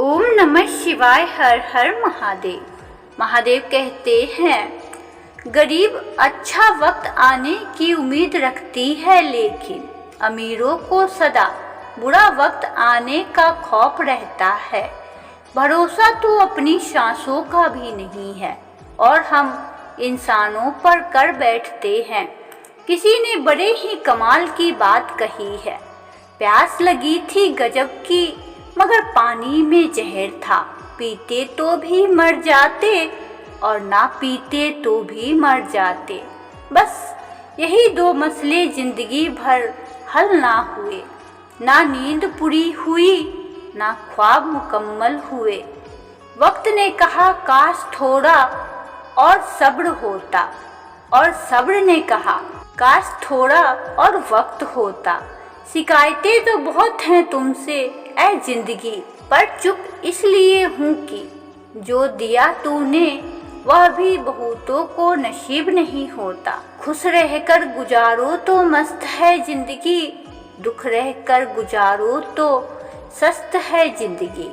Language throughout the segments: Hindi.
ओम नमः शिवाय। हर हर महादेव। महादेव कहते हैं गरीब अच्छा वक्त आने की उम्मीद रखती है, लेकिन अमीरों को सदा बुरा वक्त आने का खौफ रहता है। भरोसा तो अपनी सांसों का भी नहीं है और हम इंसानों पर कर बैठते हैं। किसी ने बड़े ही कमाल की बात कही है, प्यास लगी थी गजब की मगर पानी में जहर था, पीते तो भी मर जाते और ना पीते तो भी मर जाते। बस यही दो मसले जिंदगी भर हल ना हुए, ना नींद पूरी हुई ना ख्वाब मुकम्मल हुए। वक्त ने कहा काश थोड़ा और सब्र होता, और सब्र ने कहा काश थोड़ा और वक्त होता। शिकायतें तो बहुत हैं तुमसे ऐ जिंदगी, पर चुप इसलिए हूँ कि जो दिया तूने वह भी बहुतों को नसीब नहीं होता। खुश रहकर गुजारो तो मस्त है जिंदगी, दुख रहकर गुजारो तो सस्त है जिंदगी।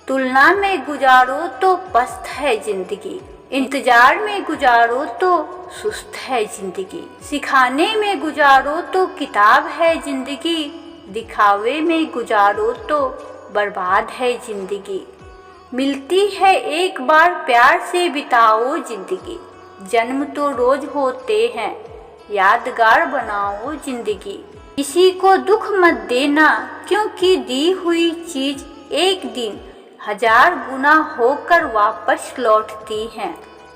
तुलना में गुजारो तो पस्त है जिंदगी, इंतजार में गुजारो तो सुस्त है जिंदगी। सिखाने में गुजारो तो किताब है जिंदगी, दिखावे में गुजारो तो बर्बाद है जिंदगी। मिलती है एक बार प्यार से बिताओ जिंदगी, जन्म तो रोज होते हैं यादगार बनाओ जिंदगी। किसी को दुख मत देना क्योंकि दी हुई चीज एक दिन 1000 गुना होकर वापस लौटती हैं।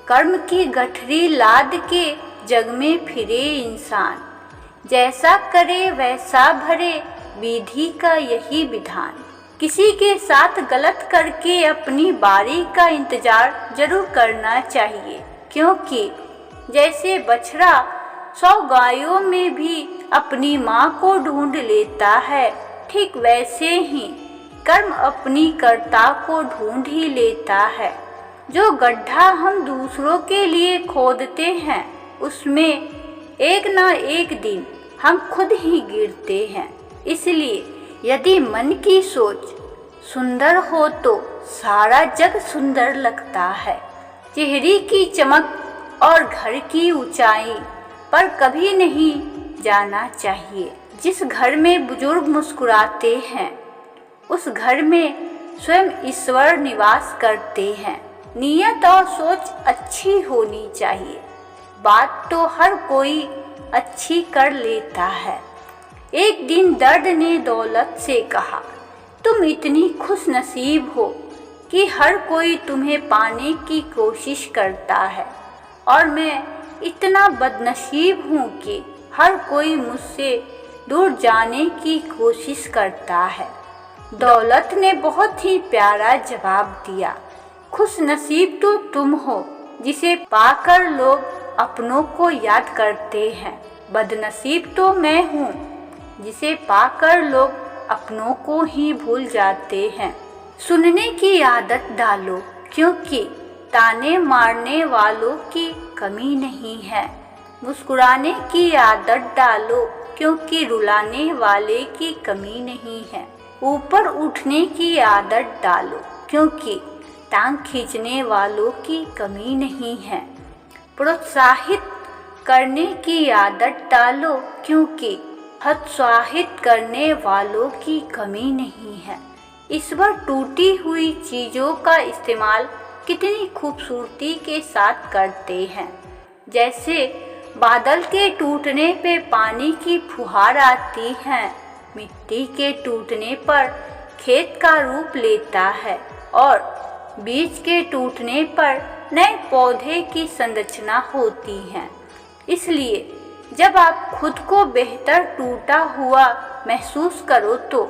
कर्म की गठरी लाद के जग में फिरे इंसान, जैसा करे वैसा भरे विधि का यही विधान। किसी के साथ गलत करके अपनी बारी का इंतजार जरूर करना चाहिए, क्योंकि जैसे बछड़ा 100 गायों में भी अपनी माँ को ढूंढ लेता है, ठीक वैसे ही कर्म अपनी कर्ता को ढूंढ ही लेता है। जो गड्ढा हम दूसरों के लिए खोदते हैं उसमें एक ना एक दिन हम खुद ही गिरते हैं। इसलिए यदि मन की सोच सुंदर हो तो सारा जग सुंदर लगता है। चेहरे की चमक और घर की ऊंचाई पर कभी नहीं जाना चाहिए। जिस घर में बुजुर्ग मुस्कुराते हैं उस घर में स्वयं ईश्वर निवास करते हैं। नियत और सोच अच्छी होनी चाहिए, बात तो हर कोई अच्छी कर लेता है। एक दिन दर्द ने दौलत से कहा, तुम इतनी खुश नसीब हो कि हर कोई तुम्हें पाने की कोशिश करता है, और मैं इतना बदनसीब हूँ कि हर कोई मुझसे दूर जाने की कोशिश करता है। दौलत ने बहुत ही प्यारा जवाब दिया, खुश नसीब तो तुम हो जिसे पाकर लोग अपनों को याद करते हैं, बदनसीब तो मैं हूँ जिसे पाकर लोग अपनों को ही भूल जाते हैं। सुनने की आदत डालो क्योंकि ताने मारने वालों की कमी नहीं है। मुस्कुराने की आदत डालो क्योंकि रुलाने वाले की कमी नहीं है। ऊपर उठने की आदत डालो क्योंकि टांग खींचने वालों की कमी नहीं है। प्रोत्साहित करने की आदत डालो क्योंकि हतोत्साहित करने वालों की कमी नहीं है। ईश्वर टूटी हुई चीज़ों का इस्तेमाल कितनी खूबसूरती के साथ करते हैं। जैसे बादल के टूटने पे पानी की फुहार आती है, मिट्टी के टूटने पर खेत का रूप लेता है और बीज के टूटने पर नए पौधे की संरचना होती है। इसलिए जब आप खुद को बेहतर टूटा हुआ महसूस करो तो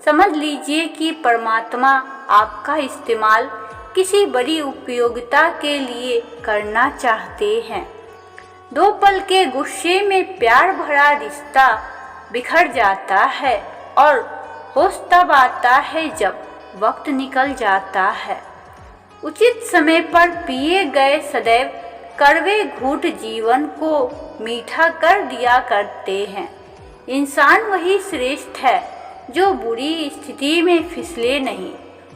समझ लीजिए कि परमात्मा आपका इस्तेमाल किसी बड़ी उपयोगिता के लिए करना चाहते हैं। 2 पल के गुस्से में प्यार भरा रिश्ता बिखर जाता है और होश तब आता है जब वक्त निकल जाता है। उचित समय पर पिए गए सदैव कड़वे घूंट जीवन को मीठा कर दिया करते हैं। इंसान वही श्रेष्ठ है जो बुरी स्थिति में फिसले नहीं,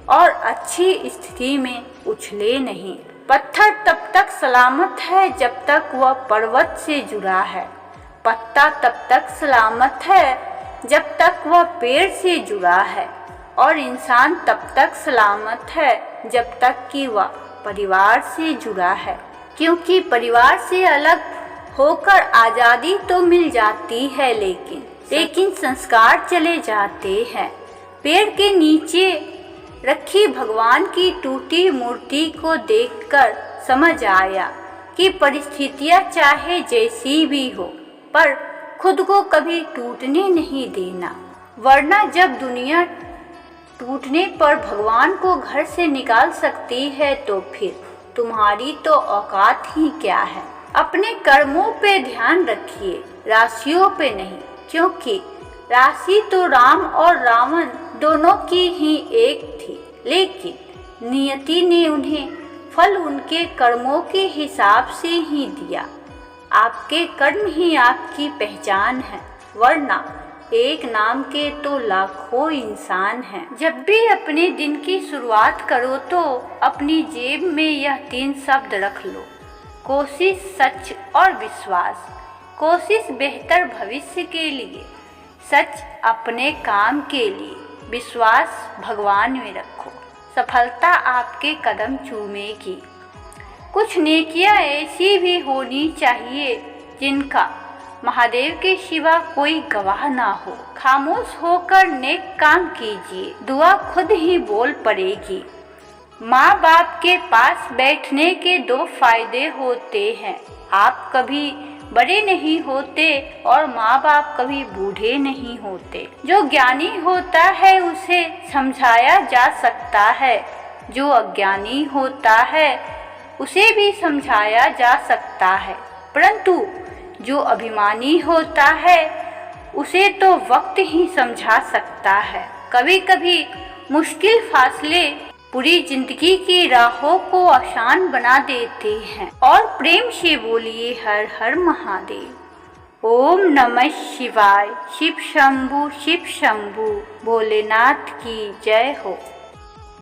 और अच्छी स्थिति में उछले नहीं। पत्थर तब तक सलामत है जब तक वह पर्वत से जुड़ा है। पत्ता तब तक सलामत है जब तक वह पेड़ से जुड़ा है। और इंसान तब तक सलामत है जब तक कि वह परिवार से जुड़ा है। क्योंकि परिवार से अलग होकर आज़ादी तो मिल जाती है, लेकिन संस्कार चले जाते हैं। पेड़ के नीचे रखी भगवान की टूटी मूर्ति को देखकर समझ आया कि परिस्थितियाँ चाहे जैसी भी हो, पर खुद को कभी टूटने नहीं देना, वरना जब दुनिया टूटने पर भगवान को घर से निकाल सकती है तो फिर तुम्हारी तो औकात ही क्या है। अपने कर्मों पे ध्यान रखिए, राशियों पे नहीं, क्योंकि राशि तो राम और रावण दोनों की ही एक थी, लेकिन नियति ने उन्हें फल उनके कर्मों के हिसाब से ही दिया। आपके कर्म ही आपकी पहचान है, वरना एक नाम के तो लाखों इंसान हैं। जब भी अपने दिन की शुरुआत करो तो अपनी जेब में यह 3 शब्द रख लो: कोशिश, सच और विश्वास। कोशिश बेहतर भविष्य के लिए, सच अपने काम के लिए, विश्वास भगवान में रखो, सफलता आपके कदम चूमेगी। कुछ नेकियां ऐसी भी होनी चाहिए जिनका महादेव के सिवा कोई गवाह ना हो। खामोश होकर नेक काम कीजिए, दुआ खुद ही बोल पड़ेगी। माँ बाप के पास बैठने के 2 फायदे होते हैं: आप कभी बड़े नहीं होते और माँ बाप कभी बूढ़े नहीं होते। जो ज्ञानी होता है उसे समझाया जा सकता है, जो अज्ञानी होता है उसे भी समझाया जा सकता है, परंतु जो अभिमानी होता है उसे तो वक्त ही समझा सकता है। कभी कभी मुश्किल फासले पूरी जिंदगी की राहों को आसान बना देते हैं। और प्रेम से बोलिए हर हर महादेव। ओम नमः शिवाय। शिव शंभु भोलेनाथ की जय हो।